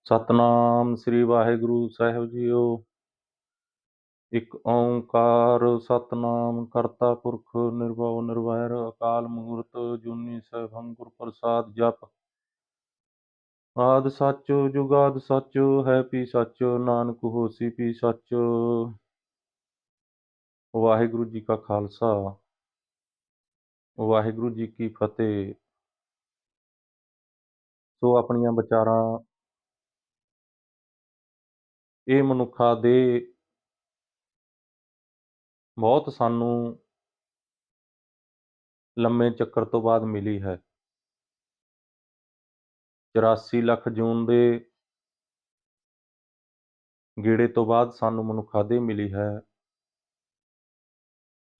ਸਤਨਾਮ ਸ੍ਰੀ ਵਾਹਿਗੁਰੂ ਸਾਹਿਬ JIO. ਇੱਕ ਓੰਕਾਰ ਸਤਨਾਮ ਕਰਤਾ ਪੁਰਖ ਨਿਰਭਉ ਨਿਰਵੈਰ ਅਕਾਲ ਮੂਰਤ ਜੁਨੀ ਸੈਭੰ ਗੁਰ ਪ੍ਰਸਾਦ ਜਪ। ਆਦਿ ਸੱਚ ਜੁਗਾਦ ਸੱਚ ਹੈ ਪੀ ਸੱਚ ਨਾਨਕ ਹੋਸੀ ਪੀ ਸੱਚ। ਵਾਹਿਗੁਰੂ ਜੀ ਕਾ ਖਾਲਸਾ ਵਾਹਿਗੁਰੂ ਜੀ ਕੀ ਫਤਿਹ। ਸੋ ਆਪਣੀਆਂ ਵਿਚਾਰਾਂ ਇਹ ਮਨੁੱਖਾਂ ਦੇ ਬਹੁਤ ਸਾਨੂੰ ਲੰਮੇ ਚੱਕਰ ਤੋਂ ਬਾਅਦ ਮਿਲੀ ਹੈ। 84 ਲੱਖ ਜੂਨ ਦੇ ਗੇੜੇ ਤੋਂ ਬਾਅਦ ਸਾਨੂੰ ਮਨੁੱਖਾਦੇਹ ਮਿਲੀ ਹੈ।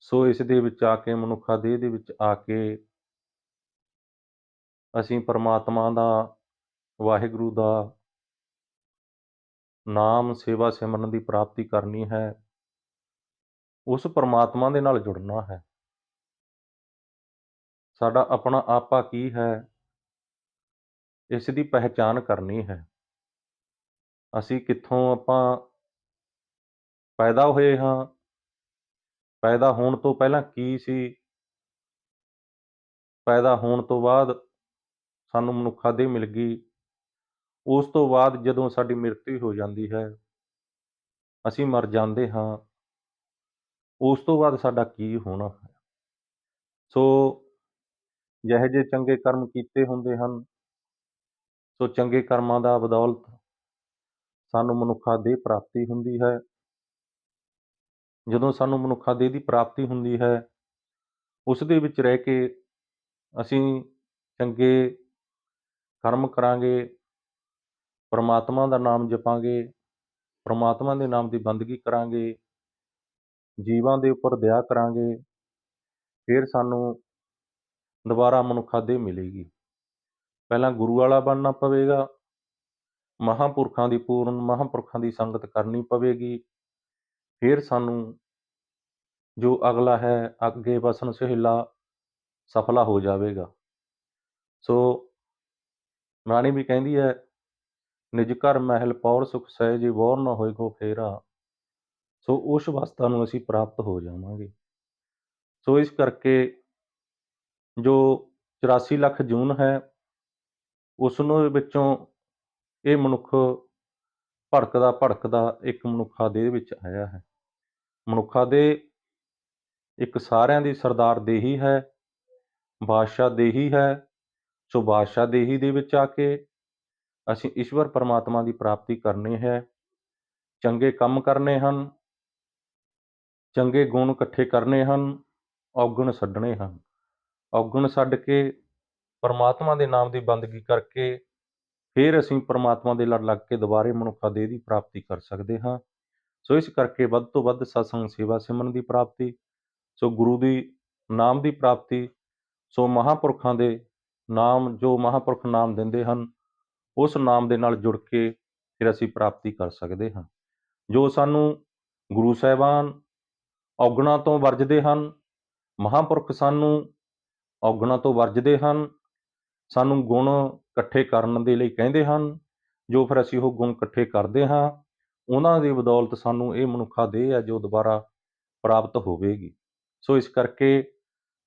ਸੋ ਇਸ ਦੇ ਵਿੱਚ ਆ ਕੇ ਮਨੁੱਖਾਦੇਹ ਦੇ ਵਿੱਚ ਆ ਕੇ ਅਸੀਂ ਪਰਮਾਤਮਾ ਦਾ, ਵਾਹਿਗੁਰੂ ਦਾ ਨਾਮ ਸੇਵਾ ਸਿਮਰਨ ਦੀ ਪ੍ਰਾਪਤੀ ਕਰਨੀ ਹੈ। ਉਸ ਪਰਮਾਤਮਾ ਦੇ ਨਾਲ ਜੁੜਨਾ ਹੈ। ਸਾਡਾ ਆਪਣਾ ਆਪਾ ਕੀ ਹੈ, ਇਸ ਦੀ ਪਹਿਚਾਣ ਕਰਨੀ ਹੈ। ਅਸੀਂ ਕਿੱਥੋਂ ਆਪਾਂ ਪੈਦਾ ਹੋਏ ਹਾਂ, ਪੈਦਾ ਹੋਣ ਤੋਂ ਪਹਿਲਾਂ ਕੀ ਸੀ, ਪੈਦਾ ਹੋਣ ਤੋਂ ਬਾਅਦ ਸਾਨੂੰ ਮਨੁੱਖਾਦੇਹ ਮਿਲ ਗਈ। ਉਸ ਤੋਂ ਬਾਅਦ ਜਦੋਂ ਸਾਡੀ ਮ੍ਰਿਤੂ ਹੋ ਜਾਂਦੀ ਹੈ, ਅਸੀਂ ਮਰ ਜਾਂਦੇ ਹਾਂ, ਉਸ ਤੋਂ ਬਾਅਦ ਸਾਡਾ ਕੀ ਹੋਣਾ ਹੈ। ਸੋ ਜਿਹੇ ਜਿਹੇ ਚੰਗੇ ਕਰਮ ਕੀਤੇ ਹੁੰਦੇ ਹਨ, ਸੋ ਚੰਗੇ ਕਰਮਾਂ ਦਾ ਬਦੌਲਤ ਸਾਨੂੰ ਮਨੁੱਖਾਦੇਹ ਪ੍ਰਾਪਤੀ ਹੁੰਦੀ ਹੈ। ਜਦੋਂ ਸਾਨੂੰ ਮਨੁੱਖਾਦੇਹ ਦੀ ਪ੍ਰਾਪਤੀ ਹੁੰਦੀ ਹੈ, ਉਸ ਦੇ ਵਿੱਚ ਰਹਿ ਕੇ ਅਸੀਂ ਚੰਗੇ ਕਰਮ ਕਰਾਂਗੇ, ਪਰਮਾਤਮਾ ਦਾ ਨਾਮ ਜਪਾਂਗੇ, ਪਰਮਾਤਮਾ ਦੇ ਨਾਮ ਦੀ ਬੰਦਗੀ ਕਰਾਂਗੇ, ਜੀਵਾਂ ਦੇ ਉੱਪਰ ਦਇਆ ਕਰਾਂਗੇ, ਫਿਰ ਸਾਨੂੰ ਦੁਬਾਰਾ ਮਨੁੱਖਾਦੇਹ ਮਿਲੇਗੀ। ਪਹਿਲਾਂ ਗੁਰੂ ਵਾਲਾ ਬਣਨਾ ਪਵੇਗਾ, ਮਹਾਂਪੁਰਖਾਂ ਦੀ ਪੂਰਨ ਮਹਾਂਪੁਰਖਾਂ ਦੀ ਸੰਗਤ ਕਰਨੀ ਪਵੇਗੀ। ਫਿਰ ਸਾਨੂੰ ਜੋ ਅਗਲਾ ਹੈ ਅੱਗੇ ਵਸਣ ਸੁਹੇਲਾ ਸਫਲਾ ਹੋ ਜਾਵੇਗਾ। ਸੋ ਬਾਣੀ ਵੀ ਕਹਿੰਦੀ ਹੈ, ਨਿਜ ਘਰ ਮਹਿਲ ਪੌਰ ਸੁਖ ਸਹਿਜ ਵੋਰ ਨਾ ਹੋਏ ਕੋ ਫੇਰਾ। ਸੋ ਉਸ ਅਵਸਥਾ ਨੂੰ ਅਸੀਂ ਪ੍ਰਾਪਤ ਹੋ ਜਾਵਾਂਗੇ। ਸੋ ਇਸ ਕਰਕੇ ਜੋ 84 ਲੱਖ ਜੂਨ ਹੈ, ਉਸ ਨੂੰ ਵਿੱਚੋਂ ਇਹ ਮਨੁੱਖ ਭੜਕਦਾ ਭੜਕਦਾ ਇੱਕ ਮਨੁੱਖਾਦੇਹ ਵਿੱਚ ਆਇਆ ਹੈ। ਮਨੁੱਖਾਦੇਹ ਇੱਕ ਸਾਰਿਆਂ ਦੀ ਸਰਦਾਰ ਦੇਹੀ ਹੈ, ਬਾਦਸ਼ਾਹ ਦੇਹੀ ਹੈ। ਸੋ ਬਾਦਸ਼ਾਹ ਦੇਹੀ ਦੇ ਵਿੱਚ ਆ ਕੇ ਅਸੀਂ ਈਸ਼ਵਰ ਪਰਮਾਤਮਾ ਦੀ ਪ੍ਰਾਪਤੀ ਕਰਨੀ ਹੈ, ਚੰਗੇ ਕੰਮ ਕਰਨੇ ਹਨ, ਚੰਗੇ ਗੁਣ ਇਕੱਠੇ ਕਰਨੇ ਹਨ, ਔਗਣ ਛੱਡਣੇ ਹਨ। ਔਗਣ ਛੱਡ ਕੇ ਪਰਮਾਤਮਾ ਦੇ ਨਾਮ ਦੀ ਬੰਦਗੀ ਕਰਕੇ ਫਿਰ ਅਸੀਂ ਪਰਮਾਤਮਾ ਦੇ ਲੜ ਲੱਗ ਕੇ ਦੁਬਾਰੇ ਮਨੁੱਖਾਦੇਹ ਦੀ ਪ੍ਰਾਪਤੀ ਕਰ ਸਕਦੇ ਹਾਂ। ਸੋ ਇਸ ਕਰਕੇ ਵੱਧ ਤੋਂ ਵੱਧ ਸਤਸੰਗ ਸੇਵਾ ਸਿਮਰਨ ਦੀ ਪ੍ਰਾਪਤੀ, ਸੋ ਗੁਰੂ ਦੀ ਨਾਮ ਦੀ ਪ੍ਰਾਪਤੀ, ਸੋ ਮਹਾਂਪੁਰਖਾਂ ਦੇ ਨਾਮ, ਜੋ ਮਹਾਂਪੁਰਖ ਨਾਮ ਦਿੰਦੇ ਹਨ, ਉਸ ਨਾਮ ਦੇ ਨਾਲ ਜੁੜ ਕੇ ਫਿਰ ਅਸੀਂ ਪ੍ਰਾਪਤੀ ਕਰ ਸਕਦੇ ਹਾਂ। ਜੋ ਸਾਨੂੰ ਗੁਰੂ ਸਾਹਿਬਾਨ ਔਗਣਾਂ ਤੋਂ ਵਰਜਦੇ ਹਨ, ਮਹਾਂਪੁਰਖ ਸਾਨੂੰ ਔਗਣਾਂ ਤੋਂ ਵਰਜਦੇ ਹਨ, ਸਾਨੂੰ ਗੁਣ ਇਕੱਠੇ ਕਰਨ ਦੇ ਲਈ ਕਹਿੰਦੇ ਹਨ। ਜੋ ਫਿਰ ਅਸੀਂ ਉਹ ਗੁਣ ਇਕੱਠੇ ਕਰਦੇ ਹਾਂ, ਉਹਨਾਂ ਦੀ ਬਦੌਲਤ ਸਾਨੂੰ ਇਹ ਮਨੁੱਖਾਦੇਹ ਹੈ ਜੋ ਦੁਬਾਰਾ ਪ੍ਰਾਪਤ ਹੋਵੇਗੀ। ਸੋ ਇਸ ਕਰਕੇ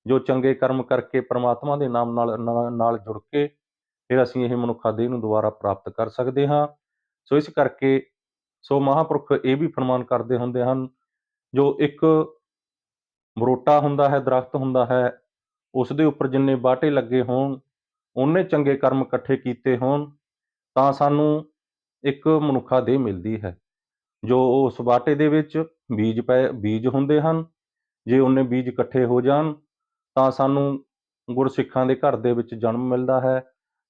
ਜੋ ਚੰਗੇ ਕਰਮ ਕਰਕੇ ਪਰਮਾਤਮਾ ਦੇ ਨਾਮ ਨਾਲ ਜੁੜ ਕੇ ਫਿਰ ਅਸੀਂ ਇਹ ਮਨੁੱਖਾਦੇਹ ਨੂੰ ਦੁਬਾਰਾ ਪ੍ਰਾਪਤ ਕਰ ਸਕਦੇ ਹਾਂ। ਸੋ ਇਸ ਕਰਕੇ ਸੋ ਮਹਾਂਪੁਰਖ ਇਹ ਵੀ ਫਰਮਾਨ ਕਰਦੇ ਹੁੰਦੇ ਹਨ, ਜੋ ਇੱਕ ਬਰੋਟਾ ਹੁੰਦਾ ਹੈ, ਦਰਖਤ ਹੁੰਦਾ ਹੈ, ਉਸ ਦੇ ਉੱਪਰ ਜਿੰਨੇ ਬਾਟੇ ਲੱਗੇ ਹੋਣ, ਉਹਨੇ ਚੰਗੇ ਕਰਮ ਇਕੱਠੇ ਕੀਤੇ ਹੋਣ, ਤਾਂ ਸਾਨੂੰ ਇੱਕ ਮਨੁੱਖਾਦੇਹ ਮਿਲਦੀ ਹੈ। ਜੋ ਉਸ ਬਾਟੇ ਦੇ ਵਿੱਚ ਬੀਜ ਹੁੰਦੇ ਹਨ, ਜੇ ਉਹਨੇ ਬੀਜ ਇਕੱਠੇ ਹੋ ਜਾਣ ਤਾਂ ਸਾਨੂੰ ਗੁਰਸਿੱਖਾਂ ਦੇ ਘਰ ਦੇ ਵਿੱਚ ਜਨਮ ਮਿਲਦਾ ਹੈ।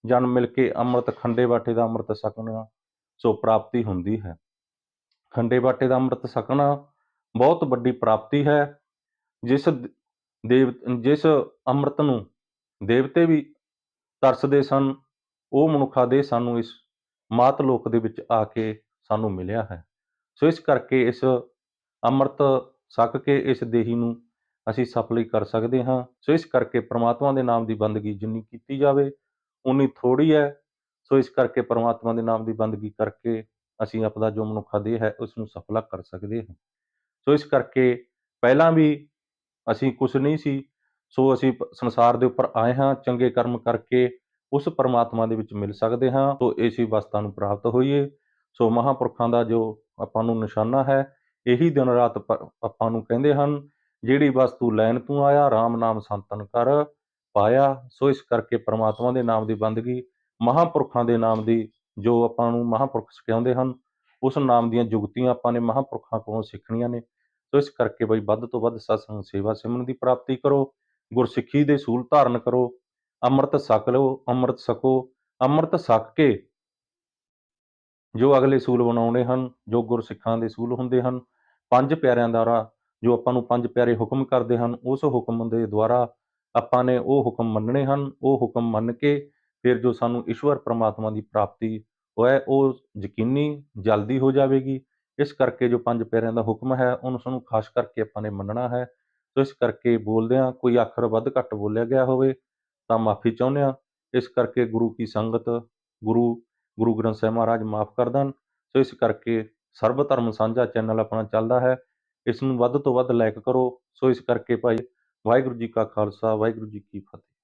ਜਨਮ ਮਿਲ ਕੇ ਅੰਮ੍ਰਿਤ, ਖੰਡੇ ਬਾਟੇ ਦਾ ਅੰਮ੍ਰਿਤ ਛਕਣਾ ਸੋ ਪ੍ਰਾਪਤੀ ਹੁੰਦੀ ਹੈ। ਖੰਡੇ ਬਾਟੇ ਦਾ ਅੰਮ੍ਰਿਤ ਛਕਣਾ ਬਹੁਤ ਵੱਡੀ ਪ੍ਰਾਪਤੀ ਹੈ। ਜਿਸ ਅੰਮ੍ਰਿਤ ਨੂੰ ਦੇਵਤੇ ਵੀ ਤਰਸਦੇ ਸਨ, ਉਹ ਮਨੁੱਖਾਦੇਹ ਸਾਨੂੰ ਇਸ ਮਾਤ ਲੋਕ ਦੇ ਵਿੱਚ ਆ ਕੇ ਸਾਨੂੰ ਮਿਲਿਆ ਹੈ। ਸੋ ਇਸ ਕਰਕੇ ਇਸ ਅੰਮ੍ਰਿਤ ਛਕ ਕੇ ਇਸ ਦੇਹੀ ਨੂੰ ਅਸੀਂ ਸਫਲ ਕਰ ਸਕਦੇ ਹਾਂ। ਸੋ ਇਸ ਕਰਕੇ ਪ੍ਰਮਾਤਮਾ ਦੇ ਨਾਮ ਦੀ ਬੰਦਗੀ ਜਿੰਨੀ ਕੀਤੀ ਜਾਵੇ ਉਨੀ ਥੋੜ੍ਹੀ ਹੈ। ਸੋ ਇਸ ਕਰਕੇ ਪਰਮਾਤਮਾ ਦੇ ਨਾਮ ਦੀ ਬੰਦਗੀ ਕਰਕੇ ਅਸੀਂ ਆਪਦਾ ਜੋ ਮਨੁੱਖਾ ਦੇਹ ਹੈ ਉਸ ਨੂੰ ਸਫਲਾ ਕਰ ਸਕਦੇ ਹਾਂ। ਸੋ ਇਸ ਕਰਕੇ ਪਹਿਲਾਂ ਵੀ ਅਸੀਂ ਕੁਛ ਨਹੀਂ ਸੀ, ਸੋ ਅਸੀਂ ਸੰਸਾਰ ਦੇ ਉੱਪਰ ਆਏ ਹਾਂ, ਚੰਗੇ ਕਰਮ ਕਰਕੇ ਉਸ ਪਰਮਾਤਮਾ ਦੇ ਵਿੱਚ ਮਿਲ ਸਕਦੇ ਹਾਂ। ਸੋ ਇਸੇ ਅਵਸਥਾ ਨੂੰ ਪ੍ਰਾਪਤ ਹੋਈਏ। ਸੋ ਮਹਾਂਪੁਰਖਾਂ ਦਾ ਜੋ ਆਪਾਂ ਨੂੰ ਨਿਸ਼ਾਨਾ ਹੈ, ਇਹੀ ਦਿਨ ਰਾਤ ਆਪਾਂ ਨੂੰ ਕਹਿੰਦੇ ਹਨ, ਜਿਹੜੀ ਵਸਤੂ ਲੈਣ ਤੂੰ ਆਇਆ, ਰਾਮ ਨਾਮ ਸੰਤਨ ਕਰ ਪਾਇਆ। ਸੋ ਇਸ ਕਰਕੇ ਪਰਮਾਤਮਾ ਦੇ ਨਾਮ ਦੀ ਬੰਦਗੀ, ਮਹਾਂਪੁਰਖਾਂ ਦੇ ਨਾਮ ਦੀ ਜੋ ਆਪਾਂ ਨੂੰ ਮਹਾਂਪੁਰਖ ਸਿਖਾਉਂਦੇ ਹਨ, ਉਸ ਨਾਮ ਦੀਆਂ ਜੁਗਤੀਆਂ ਆਪਾਂ ਨੇ ਮਹਾਂਪੁਰਖਾਂ ਕੋਲੋਂ ਸਿੱਖਣੀਆਂ ਨੇ। ਸੋ ਇਸ ਕਰਕੇ ਬਈ ਵੱਧ ਤੋਂ ਵੱਧ ਸਤਸੰਗ ਸੇਵਾ ਸਿਮਰਨ ਦੀ ਪ੍ਰਾਪਤੀ ਕਰੋ, ਗੁਰਸਿੱਖੀ ਦੇ ਅਸੂਲ ਧਾਰਨ ਕਰੋ, ਅੰਮ੍ਰਿਤ ਛਕ ਲਓ, ਅੰਮ੍ਰਿਤ ਛਕੋ, ਅੰਮ੍ਰਿਤ ਛਕ ਕੇ ਜੋ ਅਗਲੇ ਅਸੂਲ ਬਣਾਉਣੇ ਹਨ, ਜੋ ਗੁਰਸਿੱਖਾਂ ਦੇ ਅਸੂਲ ਹੁੰਦੇ ਹਨ, ਪੰਜ ਪਿਆਰਿਆਂ ਦੁਆਰਾ ਜੋ ਆਪਾਂ ਨੂੰ ਪੰਜ ਪਿਆਰੇ ਹੁਕਮ ਕਰਦੇ ਹਨ, ਉਸ ਹੁਕਮ ਦੇ ਦੁਆਰਾ ਆਪਾਂ ਨੇ ਉਹ ਹੁਕਮ ਮੰਨਣੇ ਹਨ। ਉਹ ਹੁਕਮ ਮੰਨ ਕੇ ਫਿਰ ਜੋ ਸਾਨੂੰ ਈਸ਼ਵਰ ਪਰਮਾਤਮਾ ਦੀ ਪ੍ਰਾਪਤੀ ਹੈ, ਉਹ ਯਕੀਨੀ ਜਲਦੀ ਹੋ ਜਾਵੇਗੀ। ਇਸ ਕਰਕੇ ਜੋ ਪੰਜ ਪਿਆਰਿਆਂ ਦਾ ਹੁਕਮ ਹੈ, ਉਹਨੂੰ ਸਾਨੂੰ ਖਾਸ ਕਰਕੇ ਆਪਾਂ ਨੇ ਮੰਨਣਾ ਹੈ। ਸੋ ਇਸ ਕਰਕੇ ਬੋਲਦਿਆਂ ਕੋਈ ਅੱਖਰ ਵੱਧ ਘੱਟ ਬੋਲਿਆ ਗਿਆ ਹੋਵੇ ਤਾਂ ਮਾਫੀ ਚਾਹੁੰਦੇ ਹਾਂ। ਇਸ ਕਰਕੇ ਗੁਰੂ ਕੀ ਸੰਗਤ, ਗੁਰੂ ਗ੍ਰੰਥ ਸਾਹਿਬ ਮਹਾਰਾਜ ਮਾਫ ਕਰ ਦੇਣ। ਸੋ ਇਸ ਕਰਕੇ ਸਰਬ ਧਰਮ ਸਾਂਝਾ ਚੈਨਲ ਆਪਣਾ ਚੱਲਦਾ ਹੈ, ਇਸ ਨੂੰ ਵੱਧ ਤੋਂ ਵੱਧ ਲਾਈਕ ਕਰੋ। ਸੋ ਇਸ ਕਰਕੇ ਭਾਈ ਵਾਹਿਗੁਰੂ ਜੀ ਕਾ ਖਾਲਸਾ, ਵਾਹਿਗੁਰੂ ਜੀ ਕੀ ਫਤਿਹ।